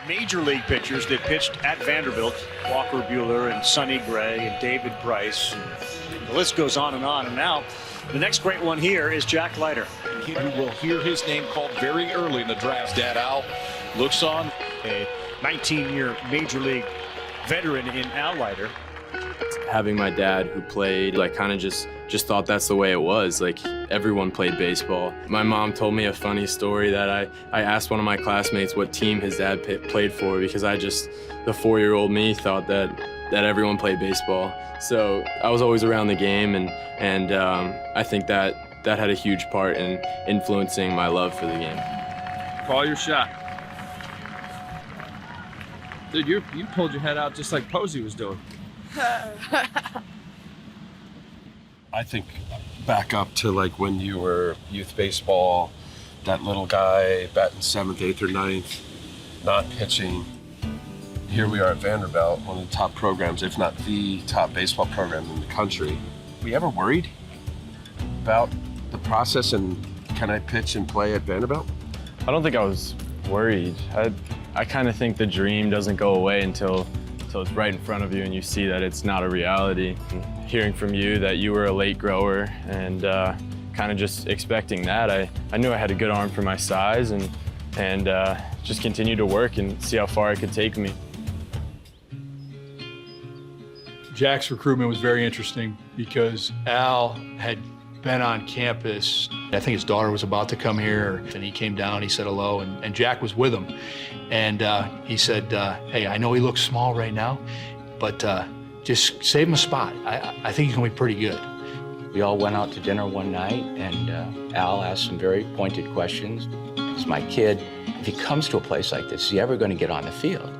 major league pitchers that pitched at Vanderbilt, Walker Buehler and Sonny Gray and David Price. And the list goes on. And now the next great one here is Jack Leiter. You will hear his name called very early in the draft. Dad Al looks on. A 19-year major league veteran in Al Leiter. Having my dad who played, I kind of just thought that's the way it was. Like, everyone played baseball. My mom told me a funny story that I asked one of my classmates what team his dad played for, because the 4-year-old me thought that everyone played baseball. So I was always around the game, and I think that had a huge part in influencing my love for the game. Call your shot. Dude, you pulled your head out just like Posey was doing. I think back up to like when you were youth baseball, that little guy batting 7th, 8th, or 9th, not pitching. Here we are at Vanderbilt, one of the top programs, if not the top baseball program in the country. Were you ever worried about the process and can I pitch and play at Vanderbilt? I don't think I was worried. I kind of think the dream doesn't go away until it's right in front of you and you see that it's not a reality. And hearing from you that you were a late grower and kind of just expecting that, I knew I had a good arm for my size and just continue to work and see how far it could take me. Jack's recruitment was very interesting because Al had been on campus. I think his daughter was about to come here, and he came down, he said hello, and Jack was with him. And he said, hey, I know he looks small right now, but just save him a spot. I think he's gonna be pretty good. We all went out to dinner one night, and Al asked some very pointed questions. Because my kid, if he comes to a place like this, is he ever gonna get on the field?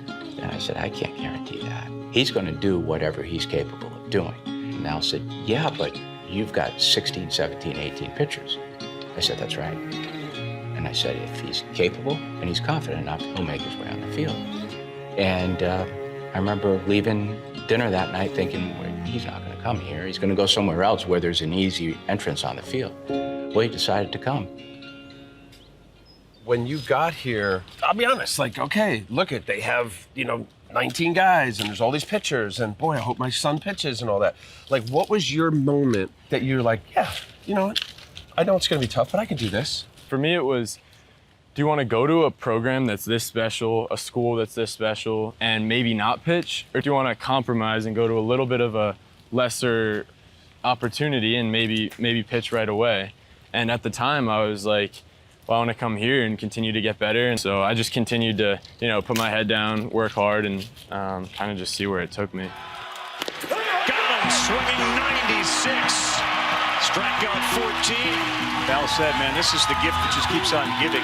And I said, I can't guarantee that. He's gonna do whatever he's capable of doing. And Al said, yeah, but you've got 16, 17, 18 pitchers. I said, that's right. And I said, if he's capable and he's confident enough, he'll make his way on the field. And I remember leaving dinner that night thinking, well, he's not gonna come here. He's gonna go somewhere else where there's an easy entrance on the field. Well, he decided to come. When you got here, I'll be honest, like, okay, look at, they have, 19 guys and there's all these pitchers and boy, I hope my son pitches and all that. Like, what was your moment that you're like, yeah, you know what? I know it's gonna be tough, but I can do this. For me, it was, do you want to go to a program that's this special, a school that's this special, and maybe not pitch? Or do you want to compromise and go to a little bit of a lesser opportunity and maybe pitch right away? And at the time, I was like, well, I want to come here and continue to get better. And so I just continued to, put my head down, work hard, and kind of just see where it took me. Got him, swinging 96. Strikeout 14. Al said, man, this is the gift that just keeps on giving.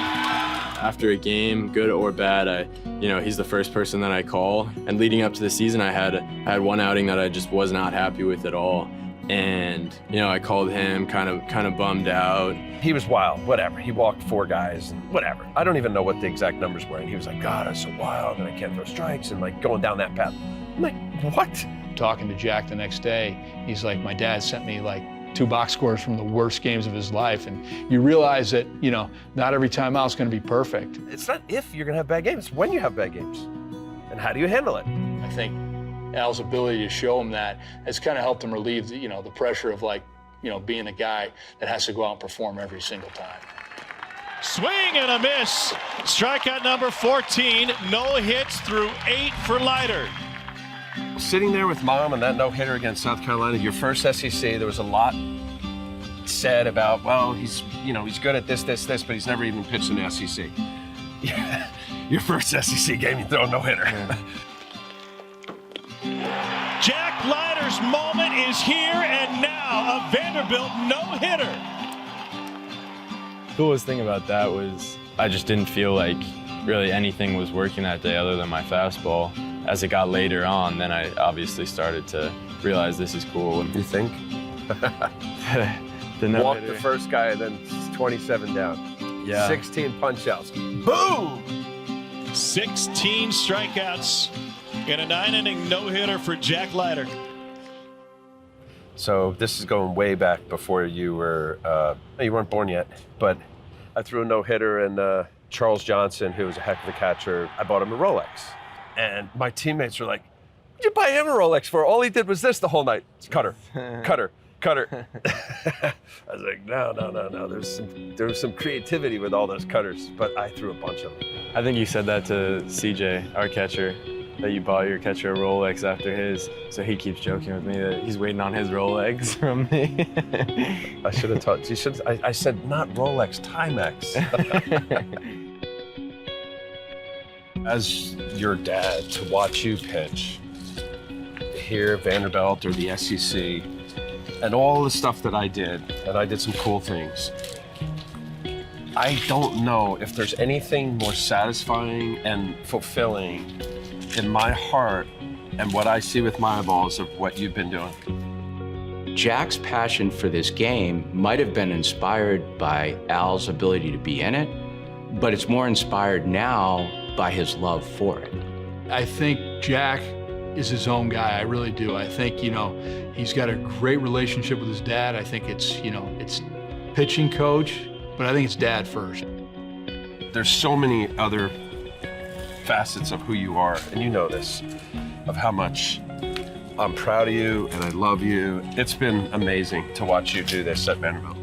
After a game, good or bad, he's the first person that I call. And leading up to the season, I had one outing that I just was not happy with at all. And, I called him kind of bummed out. He was wild, whatever. He walked 4 guys, and whatever. I don't even know what the exact numbers were. And he was like, God, I'm so wild, and I can't throw strikes, and like going down that path. I'm like, what? Talking to Jack the next day, he's like, my dad sent me like 2 box scores from the worst games of his life. And you realize that, not every time out's gonna be perfect. It's not if you're gonna have bad games, it's when you have bad games. And how do you handle it? I think Al's ability to show him that has kind of helped him relieve the pressure of being a guy that has to go out and perform every single time. Swing and a miss. Strikeout number 14. No hits through 8 for Leiter. Sitting there with Mom and that no-hitter against South Carolina, your first SEC, there was a lot said about, well, he's good at this, but he's never even pitched in the SEC. Your first SEC game, you throw a no-hitter. Yeah. Jack Leiter's moment is here and now, a Vanderbilt no-hitter. The coolest thing about that was I just didn't feel like really anything was working that day other than my fastball. As it got later on, then I obviously started to realize this is cool. You think? Walk the first guy, then 27 down. Yeah. 16 punch-outs. Boom! 16 strikeouts in a 9-inning no-hitter for Jack Leiter. So this is going way back before you were, you weren't born yet, but I threw a no-hitter and Charles Johnson, who was a heck of a catcher, I bought him a Rolex. And my teammates were like, what'd you buy him a Rolex for? All he did was this the whole night. Cutter, cutter, cutter. I was like, no. There was some creativity with all those cutters, but I threw a bunch of them. I think you said that to CJ, our catcher, that you bought your catcher a Rolex after his. So he keeps joking with me that he's waiting on his Rolex from me. I should have taught. I said not Rolex, Timex. As your dad, to watch you pitch here, Vanderbilt or the SEC, and all the stuff that I did, and I did some cool things. I don't know if there's anything more satisfying and fulfilling in my heart and what I see with my eyeballs of what you've been doing. Jack's passion for this game might have been inspired by Al's ability to be in it, but it's more inspired now by his love for it. I think Jack is his own guy. I really do. I think, he's got a great relationship with his dad. I think it's pitching coach, but I think it's dad first. There's so many other facets of who you are, and you know this, of how much I'm proud of you and I love you. It's been amazing to watch you do this at Vanderbilt.